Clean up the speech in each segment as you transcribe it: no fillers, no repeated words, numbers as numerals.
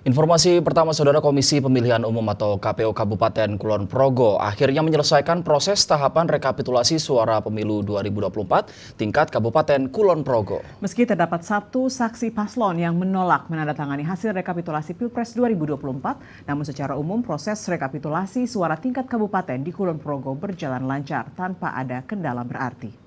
Informasi pertama, Saudara, Komisi Pemilihan Umum atau KPU Kabupaten Kulon Progo akhirnya menyelesaikan proses tahapan rekapitulasi suara pemilu 2024 tingkat Kabupaten Kulon Progo. Meski terdapat satu saksi paslon yang menolak menandatangani hasil rekapitulasi Pilpres 2024, namun secara umum proses rekapitulasi suara tingkat kabupaten di Kulon Progo berjalan lancar tanpa ada kendala berarti.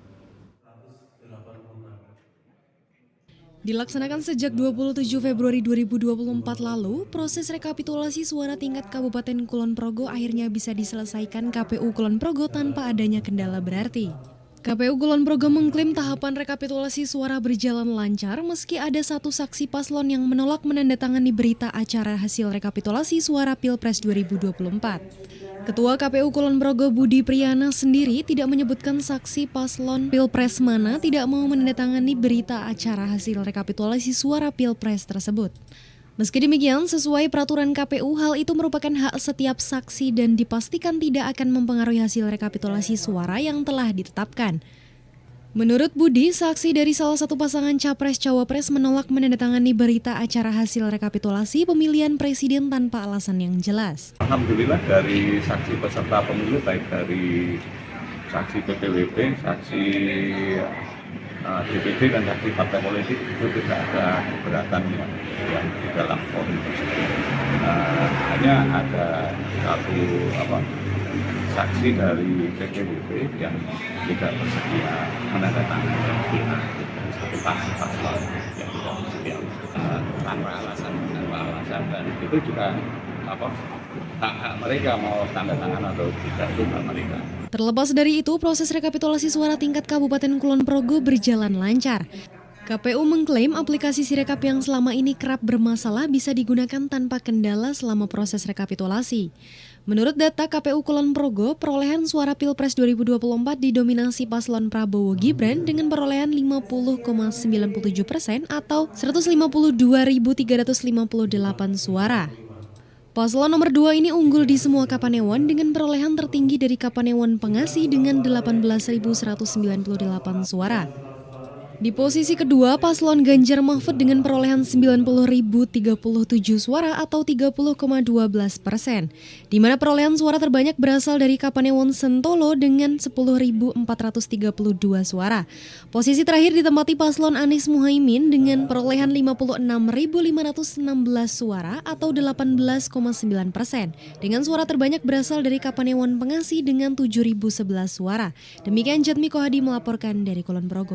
Dilaksanakan sejak 27 Februari 2024 lalu, proses rekapitulasi suara tingkat Kabupaten Kulon Progo akhirnya bisa diselesaikan KPU Kulon Progo tanpa adanya kendala berarti. KPU Kulon Progo mengklaim tahapan rekapitulasi suara berjalan lancar meski ada satu saksi paslon yang menolak menandatangani berita acara hasil rekapitulasi suara Pilpres 2024. Ketua KPU Kulon Progo Budi Priyana sendiri tidak menyebutkan saksi paslon Pilpres mana tidak mau menandatangani berita acara hasil rekapitulasi suara Pilpres tersebut. Meski demikian, sesuai peraturan KPU, hal itu merupakan hak setiap saksi dan dipastikan tidak akan mempengaruhi hasil rekapitulasi suara yang telah ditetapkan. Menurut Budi, saksi dari salah satu pasangan Capres-Cawapres menolak menandatangani berita acara hasil rekapitulasi pemilihan presiden tanpa alasan yang jelas. Alhamdulillah dari saksi peserta pemilu, baik dari saksi PPWP, saksi DPD dan saksi partai politik itu tidak ada keberatan yang di dalam forum tersebut. Hanya ada satu saksi dari PPWP yang tidak bersedia menandatangani satu paslon yang tidak bersedia tanpa alasan dan itu juga hak mereka mau tanda tangan atau tidak, itu hak mereka. Terlepas dari itu, proses rekapitulasi suara tingkat Kabupaten Kulon Progo berjalan lancar. KPU mengklaim aplikasi Sirekap yang selama ini kerap bermasalah bisa digunakan tanpa kendala selama proses rekapitulasi. Menurut data KPU Kulon Progo, perolehan suara Pilpres 2024 didominasi paslon Prabowo Gibran dengan perolehan 50,97% atau 152.358 suara. Paslon nomor 2 ini unggul di semua Kapanewon dengan perolehan tertinggi dari Kapanewon Pengasih dengan 18.198 suara. Di posisi kedua, paslon Ganjar Mahfud dengan perolehan 90.037 suara atau 30,12%, di mana perolehan suara terbanyak berasal dari Kapanewon Sentolo dengan 10.432 suara. Posisi terakhir ditempati paslon Anies Muhaimin dengan perolehan 56.516 suara atau 18,9%, dengan suara terbanyak berasal dari Kapanewon Pengasih dengan 7.011 suara. Demikian Jatmiko Hadi melaporkan dari Kulon Progo.